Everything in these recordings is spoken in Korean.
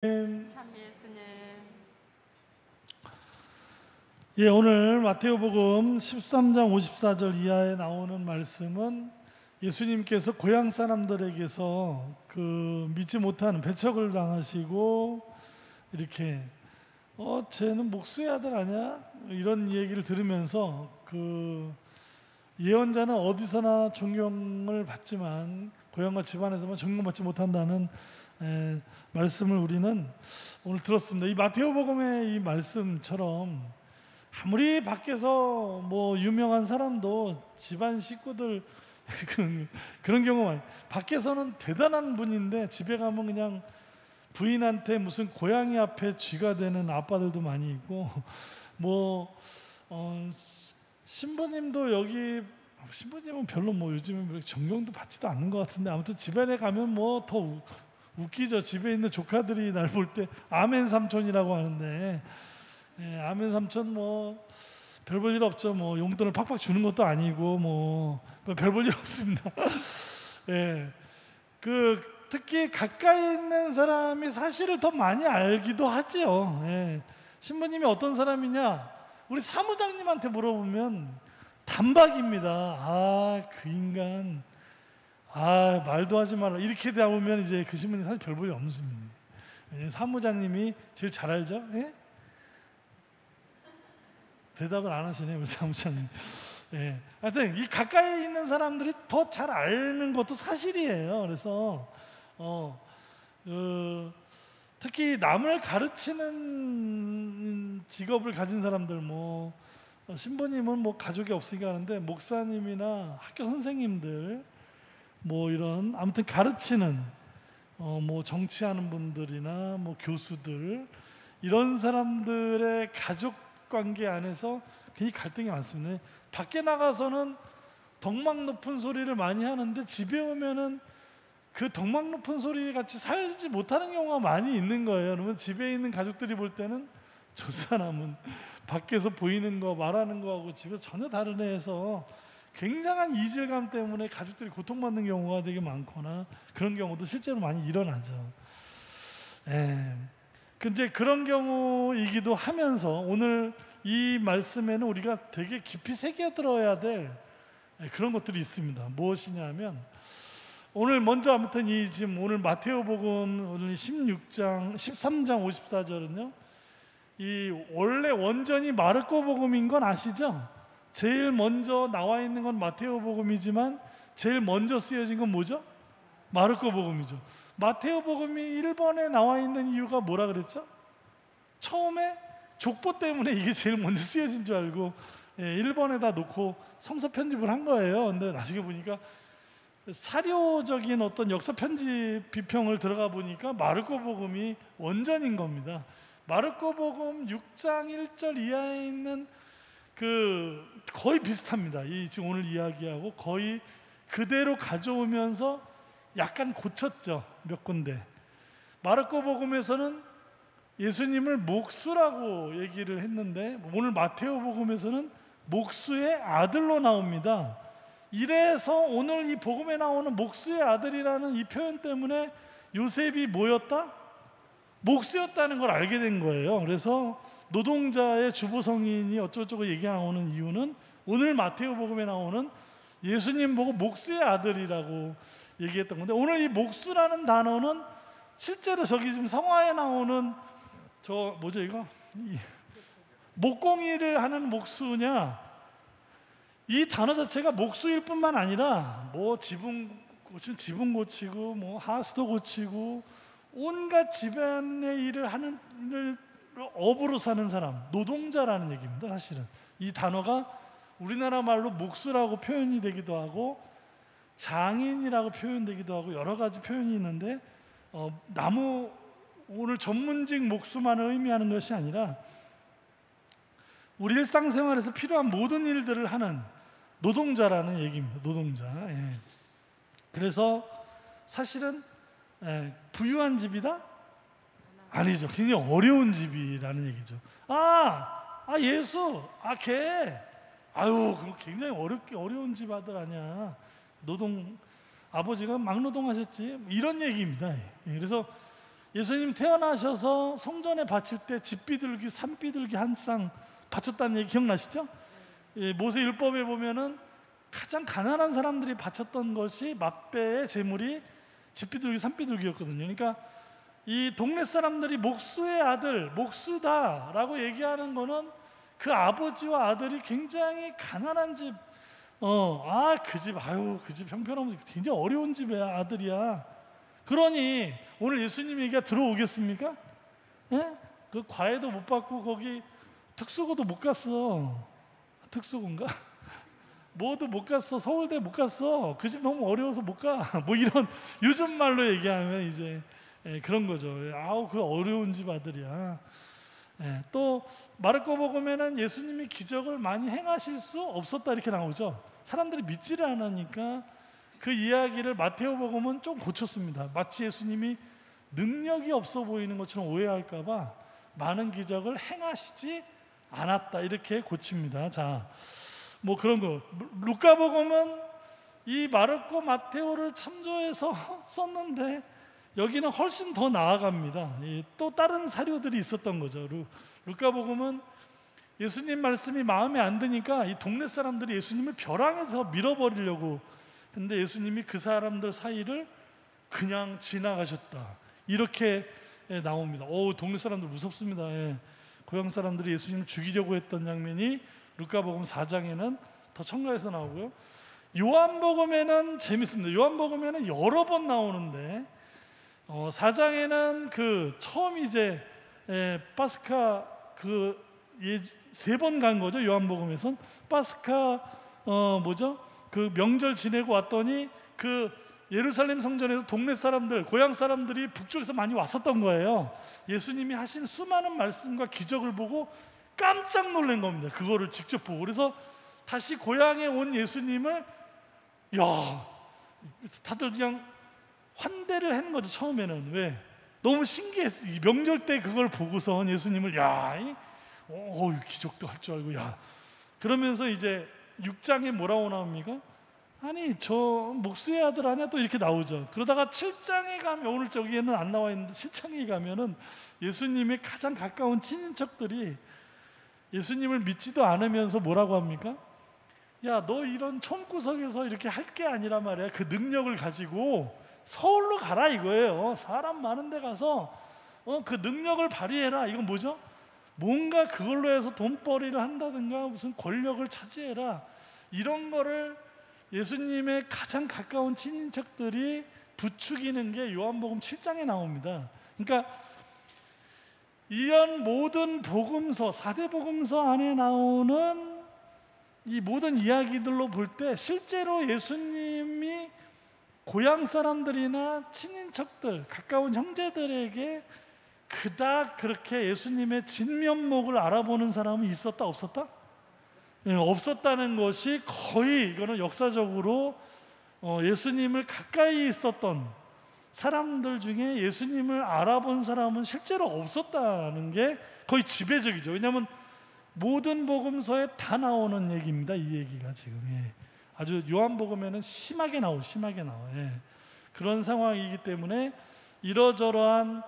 참 예수님. 예, 오늘 마태오복음 13장 54절 이하에 나오는 말씀은 예수님께서 고향 사람들에게서 믿지 못하는 배척을 당하시고 이렇게 쟤는 목수의 아들 아니야? 이런 얘기를 들으면서 예언자는 어디서나 존경을 받지만 고향과 집안에서만 존경받지 못한다는 말씀을 우리는 오늘 들었습니다. 이 마태오복음의 이 말씀처럼 아무리 밖에서 유명한 사람도 집안 식구들 그런 경우 많이, 밖에서는 대단한 분인데 집에 가면 그냥 부인한테 무슨 고양이 앞에 쥐가 되는 아빠들도 많이 있고 신부님도 여기 신부님은 별로 요즘에 존경도 받지도 않는 것 같은데, 아무튼 집안에 가면 더 웃기죠. 집에 있는 조카들이 날 볼 때 아멘 삼촌이라고 하는데, 아멘 삼촌 별 볼 일 없죠. 용돈을 팍팍 주는 것도 아니고 별 볼 일 없습니다. 특히 가까이 있는 사람이 사실을 더 많이 알기도 하지요. 신부님이 어떤 사람이냐? 우리 사무장님한테 물어보면 단박입니다. 그 인간, 말도 하지 마라. 이렇게 나오면 이제 그 신부님 사실 별 볼일 없습니다. 사무장님이 제일 잘 알죠? 대답을 안 하시네요, 우리 사무장님. 하여튼 이 가까이 있는 사람들이 더 잘 아는 것도 사실이에요. 그래서 특히 남을 가르치는 직업을 가진 사람들, 신부님은 가족이 없으니까 하는데, 목사님이나 학교 선생님들, 이런 아무튼 가르치는 정치하는 분들이나 교수들, 이런 사람들의 가족 관계 안에서 굉장히 갈등이 많습니다. 밖에 나가서는 덕망 높은 소리를 많이 하는데 집에 오면은 그 덕망 높은 소리 같이 살지 못하는 경우가 많이 있는 거예요. 그러면 집에 있는 가족들이 볼 때는 저 사람은 밖에서 보이는 거 말하는 거하고 집에서 전혀 다른 애에서 굉장한 이질감 때문에 가족들이 고통받는 경우가 되게 많거나, 그런 경우도 실제로 많이 일어나죠. 근데 그런 경우이기도 하면서 오늘 이 말씀에는 우리가 되게 깊이 새겨들어야 될 그런 것들이 있습니다. 무엇이냐면, 오늘 먼저 아무튼 지금 오늘 마태오복음 오늘 13장 54절은요, 이 원래 원전이 마르코복음인 건 아시죠? 제일 먼저 나와 있는 건 마태오복음이지만 제일 먼저 쓰여진 건 뭐죠? 마르코복음이죠. 마태오복음이 1번에 나와 있는 이유가 뭐라 그랬죠? 처음에 족보 때문에 이게 제일 먼저 쓰여진 줄 알고 1번에다 놓고 성서 편집을 한 거예요. 근데 나중에 보니까 사료적인 어떤 역사 편집 비평을 들어가 보니까 마르코복음이 원전인 겁니다. 마르코복음 6장 1절 이하에 있는 거의 비슷합니다. 지금 오늘 이야기하고 거의 그대로 가져오면서 약간 고쳤죠. 몇 군데. 마르코복음에서는 예수님을 목수라고 얘기를 했는데, 오늘 마테오복음에서는 목수의 아들로 나옵니다. 이래서 오늘 이 복음에 나오는 목수의 아들이라는 이 표현 때문에 요셉이 뭐였다? 목수였다는 걸 알게 된 거예요. 그래서 노동자의 주부 성인이 어쩌고저쩌고 얘기 나오는 이유는 오늘 마테오복음에 나오는 예수님 보고 목수의 아들이라고 얘기했던 건데, 오늘 이 목수라는 단어는 실제로 저기 지금 성화에 나오는 목공일을 하는 목수냐, 이 단어 자체가 목수일 뿐만 아니라 지붕 고치고 하수도 고치고 온갖 집안의 일을 하는 일을 업으로 사는 사람, 노동자라는 얘기입니다. 사실은 이 단어가 우리나라 말로 목수라고 표현이 되기도 하고 장인이라고 표현되기도 하고 여러 가지 표현이 있는데, 오늘 전문직 목수만을 의미하는 것이 아니라 우리 일상생활에서 필요한 모든 일들을 하는 노동자라는 얘기입니다. 노동자. 그래서 사실은 부유한 집이다? 아니죠. 굉장히 어려운 집이라는 얘기죠. 예수, 걔, 그거 굉장히 어려운 집 아들 아니야. 아버지가 막노동하셨지. 이런 얘기입니다. 그래서 예수님 태어나셔서 성전에 바칠 때 집비둘기, 산비둘기 한 쌍 바쳤다는 얘기 기억나시죠? 예, 모세 율법에 보면은 가장 가난한 사람들이 바쳤던 것이 맛배의 제물이 집비둘기, 산비둘기였거든요. 그러니까 이 동네 사람들이 목수의 아들, 목수다라고 얘기하는 거는 그 아버지와 아들이 굉장히 가난한 집, 그 집, 그 집 형편없는 굉장히 어려운 집의 아들이야. 그러니 오늘 예수님 얘기가 들어오겠습니까? 예? 그 과외도 못 받고 거기 특수고도 못 갔어. 특수고인가? 뭐도 못 갔어. 서울대 못 갔어. 그 집 너무 어려워서 못 가. 뭐 이런 요즘 말로 얘기하면 이제 그런 거죠. 그 어려운 집 아들이야. 또 마르코복음에는 예수님이 기적을 많이 행하실 수 없었다 이렇게 나오죠. 사람들이 믿지를 않으니까 그 이야기를 마테오복음은 좀 고쳤습니다. 마치 예수님이 능력이 없어 보이는 것처럼 오해할까 봐 많은 기적을 행하시지 않았다 이렇게 고칩니다. 자, 뭐 그런 거. 루카복음은 이 마르코, 마테오를 참조해서 썼는데 여기는 훨씬 더 나아갑니다. 또 다른 사료들이 있었던 거죠. 루카복음은 예수님 말씀이 마음에 안 드니까 이 동네 사람들이 예수님을 벼랑에서 밀어버리려고 했는데 예수님이 그 사람들 사이를 그냥 지나가셨다 이렇게 나옵니다. 동네 사람들 무섭습니다. 고향 사람들이 예수님을 죽이려고 했던 장면이 루카복음 4장에는 더 첨가해서 나오고요. 요한복음에는 재밌습니다. 요한복음에는 여러 번 나오는데 4장에는 그 처음 이제 파스카 세 번 간 거죠. 요한복음에선 파스카 그 명절 지내고 왔더니 그 예루살렘 성전에서 동네 사람들, 고향 사람들이 북쪽에서 많이 왔었던 거예요. 예수님이 하신 수많은 말씀과 기적을 보고 깜짝 놀란 겁니다. 그거를 직접 보고. 그래서 다시 고향에 온 예수님을 다들 그냥 환대를 하는 거죠. 처음에는. 왜? 너무 신기했어. 명절 때 그걸 보고선 예수님을 기적도 할 줄 알고 그러면서 이제 6장에 뭐라고 나옵니까? 아니 저 목수의 아들 아니야? 또 이렇게 나오죠. 그러다가 7장에 가면, 오늘 저기에는 안 나와 있는데 7장에 가면은 예수님의 가장 가까운 친인척들이 예수님을 믿지도 않으면서 뭐라고 합니까? 너 이런 촌구석에서 이렇게 할 게 아니란 말이야. 그 능력을 가지고 서울로 가라 이거예요. 사람 많은 데 가서 그 능력을 발휘해라. 이건 뭐죠? 뭔가 그걸로 해서 돈벌이를 한다든가 무슨 권력을 차지해라. 이런 거를 예수님의 가장 가까운 친인척들이 부추기는 게 요한복음 7장에 나옵니다. 그러니까 이런 모든 복음서, 4대 복음서 안에 나오는 이 모든 이야기들로 볼 때 실제로 예수님이 고향 사람들이나 친인척들, 가까운 형제들에게 그닥 그렇게 예수님의 진면목을 알아보는 사람은 있었다 없었다? 없었다는 것이 거의 이거는 역사적으로 예수님을 가까이 있었던 사람들 중에 예수님을 알아본 사람은 실제로 없었다는 게 거의 지배적이죠. 왜냐하면 모든 복음서에 다 나오는 얘기입니다. 이 얘기가 지금 아주 요한복음에는 심하게 나와. 그런 상황이기 때문에 이러저러한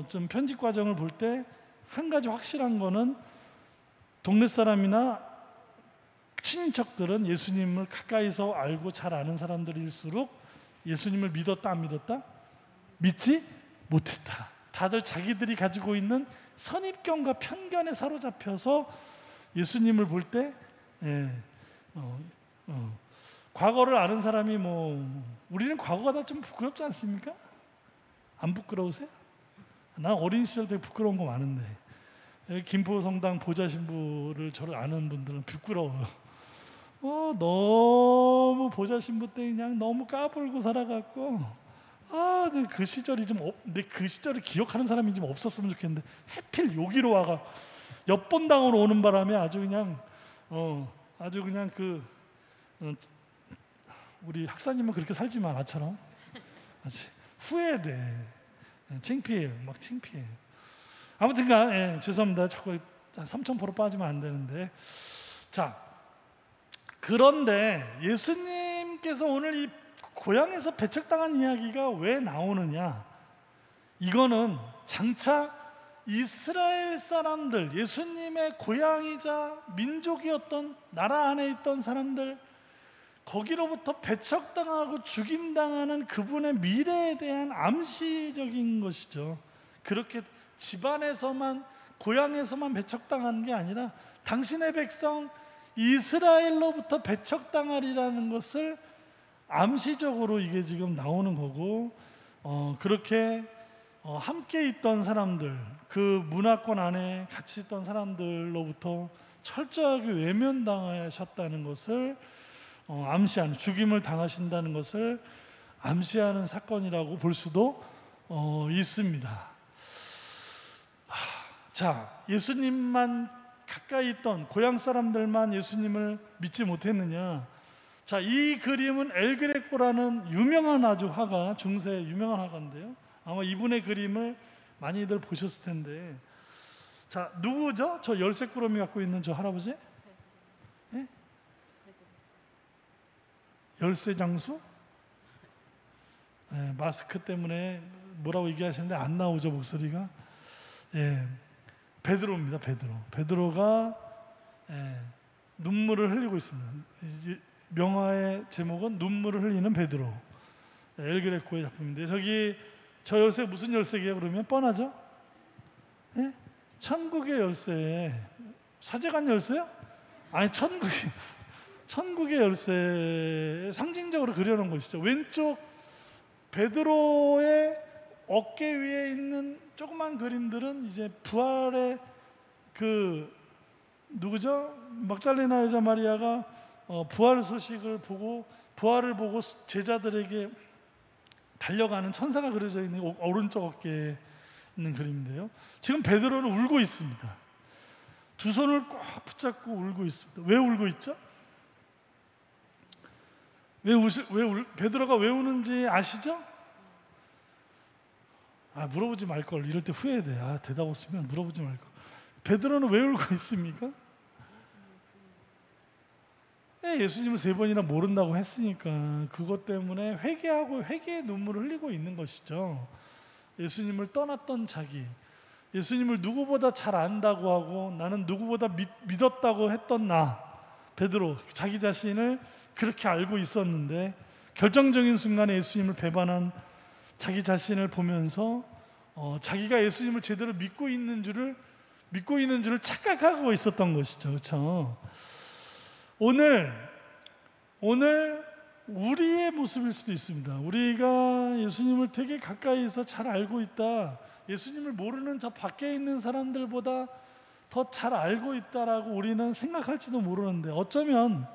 좀 편집 과정을 볼 때 한 가지 확실한 거는 동네 사람이나 친인척들은 예수님을 가까이서 알고 잘 아는 사람들일수록 예수님을 믿었다 안 믿었다? 믿지 못했다. 다들 자기들이 가지고 있는 선입견과 편견에 사로잡혀서 예수님을 볼 때 과거를 아는 사람이 우리는 과거가 다 좀 부끄럽지 않습니까? 안 부끄러우세요? 난 어린 시절 되게 부끄러운 거 많은데 김포 성당 보좌 신부를 저를 아는 분들은 부끄러워요. 너무 보좌 신부 때 그냥 너무 까불고 살아갖고 그 시절이 근데 그 시절을 기억하는 사람이 좀 없었으면 좋겠는데 하필 여기로 와가 엿본당으로 오는 바람에 아주 그냥 우리 학사님은 그렇게 살지 마 나처럼. 후회돼. 창피해요. 막 창피해요. 아무튼간 죄송합니다. 자꾸 3,000% 빠지면 안 되는데. 자, 그런데 예수님께서 오늘 이 고향에서 배척당한 이야기가 왜 나오느냐? 이거는 장차 이스라엘 사람들, 예수님의 고향이자 민족이었던 나라 안에 있던 사람들, 거기로부터 배척당하고 죽임당하는 그분의 미래에 대한 암시적인 것이죠. 그렇게 집안에서만, 고향에서만 배척당하는 게 아니라 당신의 백성 이스라엘로부터 배척당하리라는 것을 암시적으로 이게 지금 나오는 거고, 그렇게 함께 있던 사람들, 그 문화권 안에 같이 있던 사람들로부터 철저하게 외면당하셨다는 것을 암시하는, 죽임을 당하신다는 것을 암시하는 사건이라고 볼 수도 있습니다. 자, 예수님만 가까이 있던 고향 사람들만 예수님을 믿지 못했느냐? 자, 이 그림은 엘 그레코라는 유명한 아주 화가, 중세 유명한 화가인데요, 아마 이분의 그림을 많이들 보셨을 텐데, 자, 누구죠? 저 열쇠꾸러미 갖고 있는 저 할아버지? 예? 열쇠 장수? 예, 마스크 때문에 뭐라고 얘기하시는데 안 나오죠, 목소리가. 예, 베드로입니다. 베드로가 눈물을 흘리고 있습니다. 명화의 제목은 눈물을 흘리는 베드로. 엘 그레코의 작품인데, 저기 저 열쇠 무슨 열쇠예요? 그러면 뻔하죠? 예? 천국의 열쇠. 사제관 열쇠요? 아니, 천국의 열쇠 상징적으로 그려놓은 것이죠. 왼쪽 베드로의 어깨 위에 있는 조그만 그림들은 이제 부활의 그 누구죠? 막달레나 여자 마리아가 부활 소식을 보고, 부활을 보고 제자들에게 달려가는 천사가 그려져 있는 오른쪽 어깨에 있는 그림인데요, 지금 베드로는 울고 있습니다. 두 손을 꼭 붙잡고 울고 있습니다. 왜 울고 있죠? 베드로가 왜 우는지 아시죠? 물어보지 말걸. 이럴 때 후회돼. 대답 없으면 물어보지 말걸. 베드로는 왜 울고 있습니까? 예수님을 3번이나 모른다고 했으니까 그것 때문에 회개하고 회개의 눈물을 흘리고 있는 것이죠. 예수님을 떠났던 자기, 예수님을 누구보다 잘 안다고 하고 나는 누구보다 믿었다고 했던 나, 베드로, 자기 자신을 그렇게 알고 있었는데 결정적인 순간에 예수님을 배반한 자기 자신을 보면서 자기가 예수님을 제대로 믿고 있는 줄을 착각하고 있었던 것이죠. 그렇죠? 오늘 우리의 모습일 수도 있습니다. 우리가 예수님을 되게 가까이서 잘 알고 있다, 예수님을 모르는 저 밖에 있는 사람들보다 더 잘 알고 있다라고 우리는 생각할지도 모르는데, 어쩌면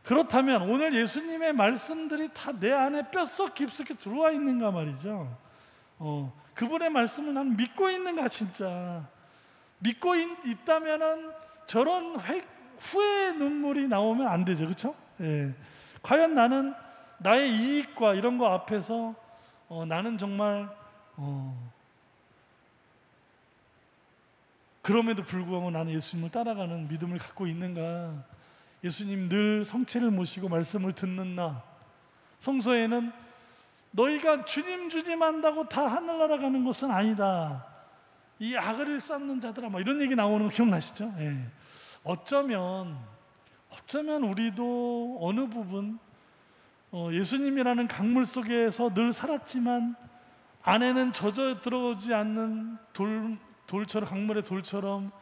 그렇다면 오늘 예수님의 말씀들이 다 내 안에 뼛속 깊숙이 들어와 있는가 말이죠. 그분의 말씀을 나는 믿고 있는가, 진짜 믿고 있다면은 저런 후회의 눈물이 나오면 안 되죠. 그렇죠? 예. 과연 나는 나의 이익과 이런 거 앞에서 나는 정말 그럼에도 불구하고 나는 예수님을 따라가는 믿음을 갖고 있는가? 예수님 늘 성체를 모시고 말씀을 듣는 나, 성서에는 너희가 주님 한다고 다 하늘나라 가는 것은 아니다, 이 악을 쌓는 자들아, 이런 얘기 나오는 거 기억나시죠? 예. 어쩌면 우리도 어느 부분 예수님이라는 강물 속에서 늘 살았지만 안에는 젖어 들어오지 않는 돌처럼, 강물의 돌처럼,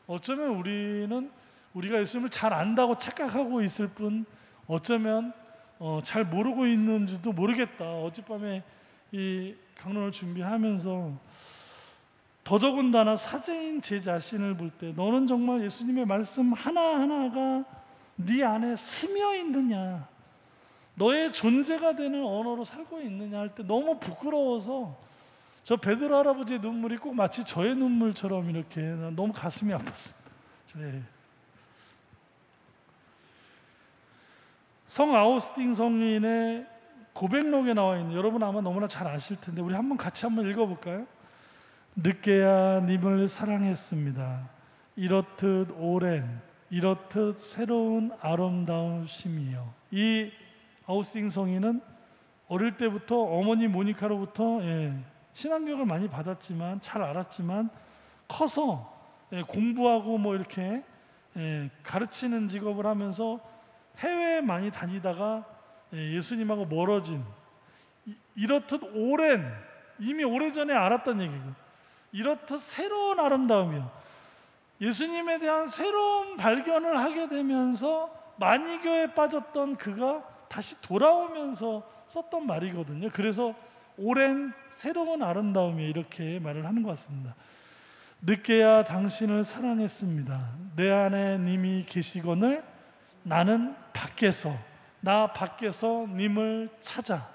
어쩌면 우리가 예수님을 잘 안다고 착각하고 있을 뿐 어쩌면 잘 모르고 있는지도 모르겠다. 어젯밤에 이 강론을 준비하면서 더더군다나 사제인 제 자신을 볼 때 너는 정말 예수님의 말씀 하나하나가 네 안에 스며 있느냐, 너의 존재가 되는 언어로 살고 있느냐 할 때 너무 부끄러워서 저 베드로 할아버지의 눈물이 꼭 마치 저의 눈물처럼 이렇게 너무 가슴이 아팠습니다. 성 아우스틴 성인의 고백록에 나와 있는, 여러분 아마 너무나 잘 아실 텐데 우리 같이 한번 읽어볼까요? 늦게야 님을 사랑했습니다. 이렇듯 오랜, 이렇듯 새로운 아름다우심이요. 이 아우스틴 성인은 어릴 때부터 어머니 모니카로부터 신앙교육을 많이 받았지만 잘 알았지만 커서 공부하고 뭐 이렇게 가르치는 직업을 하면서 해외에 많이 다니다가 예수님하고 멀어진, 이렇듯 이미 오래전에 알았던 얘기고, 이렇듯 새로운 아름다움이요, 예수님에 대한 새로운 발견을 하게 되면서 만이교에 빠졌던 그가 다시 돌아오면서 썼던 말이거든요. 그래서 오랜 새로운 아름다움이, 이렇게 말을 하는 것 같습니다. 늦게야 당신을 사랑했습니다. 내 안에 님이 계시거늘 나는 나 밖에서 님을 찾아.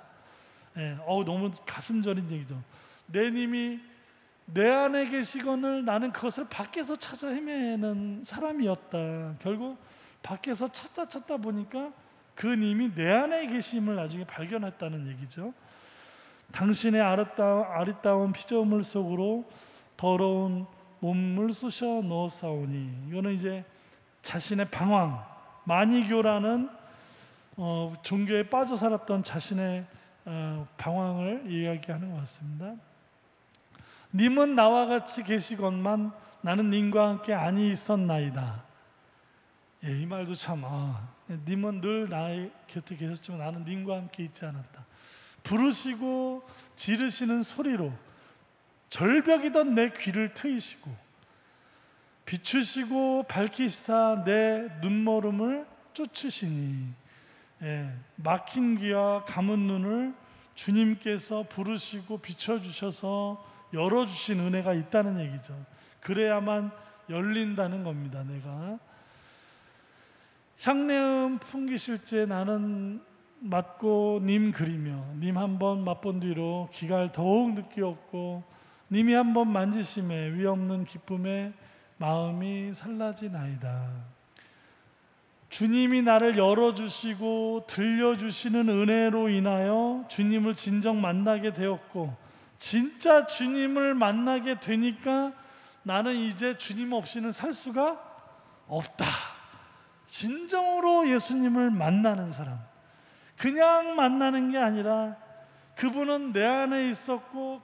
너무 가슴 저린 얘기죠. 내 님이 내 안에 계시거늘 나는 그것을 밖에서 찾아 헤매는 사람이었다. 결국 밖에서 찾다 보니까 그 님이 내 안에 계심을 나중에 발견했다는 얘기죠. 당신의 아리따운 피조물 속으로 더러운 몸을 쑤셔 넣었사오니, 이거는 이제 자신의 방황, 만이교라는 종교에 빠져 살았던 자신의 방황을 이야기하는 것 같습니다. 님은 나와 같이 계시건만 나는 님과 함께 아니 있었나이다. 이 말도 참, 님은 늘 나의 곁에 계셨지만 나는 님과 함께 있지 않았다. 부르시고 지르시는 소리로 절벽이던 내 귀를 트이시고 비추시고 밝히시사 내 눈머름을 쫓으시니, 막힌 귀와 감은 눈을 주님께서 부르시고 비춰주셔서 열어주신 은혜가 있다는 얘기죠. 그래야만 열린다는 겁니다. 내가 향내음 풍기실 때 나는 맡고 님 그리며, 님 한번 맛본 뒤로 기갈 더욱 느끼었고 님이 한번 만지심에 위없는 기쁨에 마음이 살라지나이다. 주님이 나를 열어주시고 들려주시는 은혜로 인하여 주님을 진정 만나게 되었고, 진짜 주님을 만나게 되니까 나는 이제 주님 없이는 살 수가 없다. 진정으로 예수님을 만나는 사람, 그냥 만나는 게 아니라 그분은 내 안에 있었고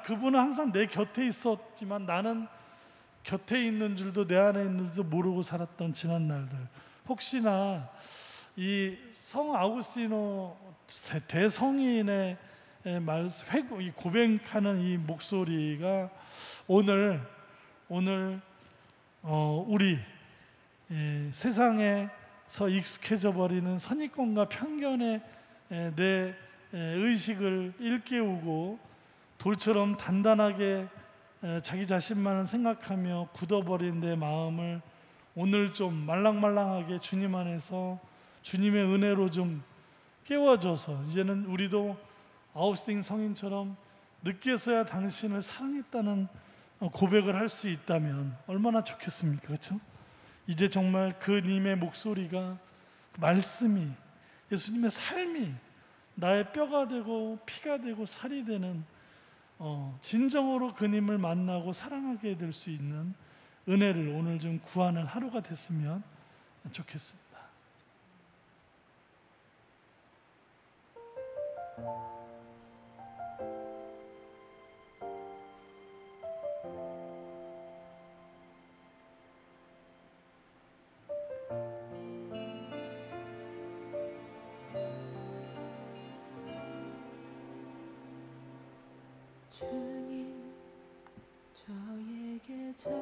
그분은 항상 내 곁에 있었지만 나는 곁에 있는 줄도 내 안에 있는 줄도 모르고 살았던 지난 날들. 혹시나 이 성 아우구스티노 대성인의 말, 이 고백하는 이 목소리가 오늘 우리 세상에서 익숙해져 버리는 선입견과 편견에 내 의식을 일깨우고 돌처럼 단단하게 자기 자신만을 생각하며 굳어버린 내 마음을 오늘 좀 말랑말랑하게 주님 안에서 주님의 은혜로 좀 깨워줘서, 이제는 우리도 아우구스틴 성인처럼 늦게서야 당신을 사랑했다는 고백을 할 수 있다면 얼마나 좋겠습니까? 그렇죠? 이제 정말 그 님의 목소리가, 그 말씀이, 예수님의 삶이 나의 뼈가 되고 피가 되고 살이 되는, 진정으로 그 님을 만나고 사랑하게 될 수 있는 은혜를 오늘 좀 구하는 하루가 됐으면 좋겠습니다. 주님, 저에게 자비를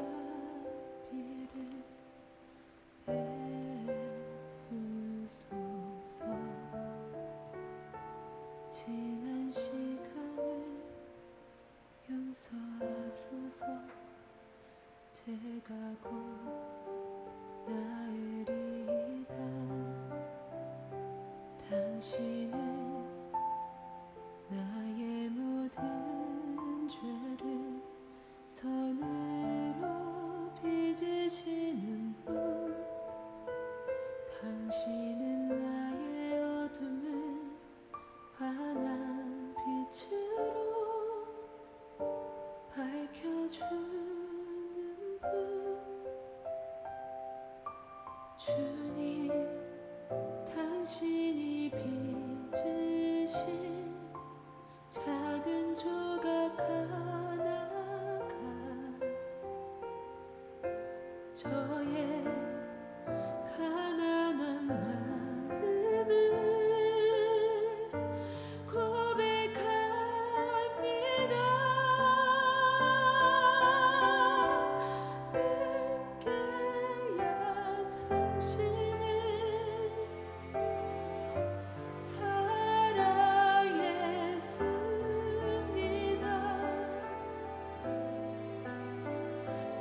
베푸소서. 지난 시간을 용서하소서. 제가 곧 나으리이다. 당신은 나의 모든 죄를 손으로 빚으시는 분. 당신은 나의 어둠을 환한 빛으로 밝혀주는 분. 주님, 당신이 빚으신 작은 조각 저의 가난한 마음을 고백합니다. 늦게야 당신을 사랑했습니다.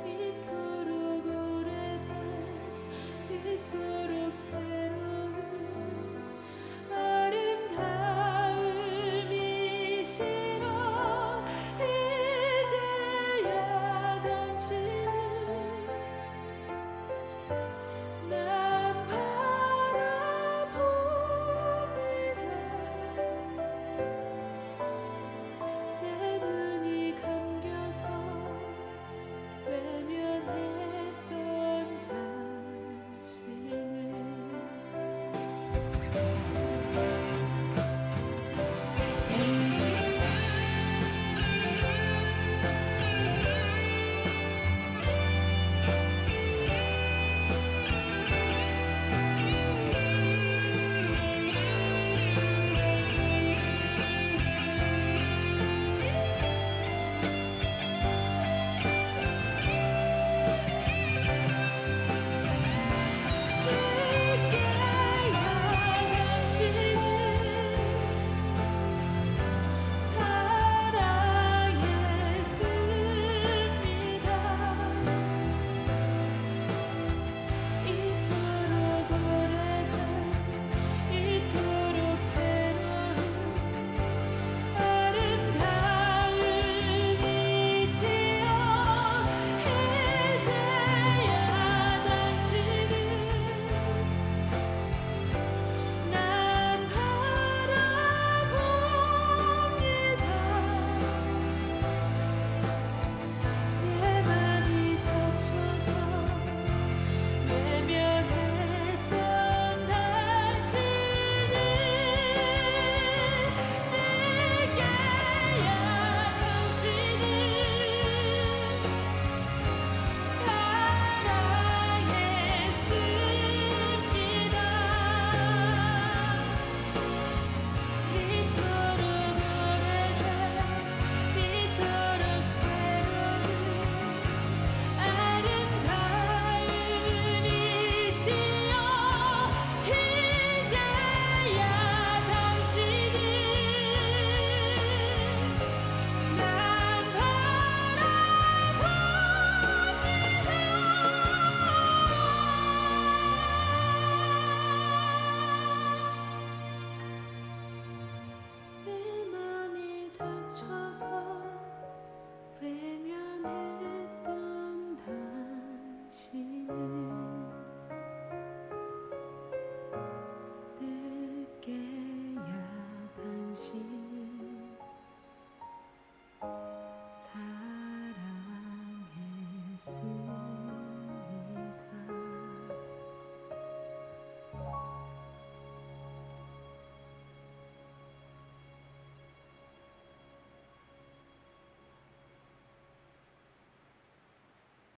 이토록 오래된 이토록 새로운 아름다움이시여 이제야 당신을 난 바라봅니다. 내 눈이 감겨서 외면했던 당신을 내 맘이 다쳐서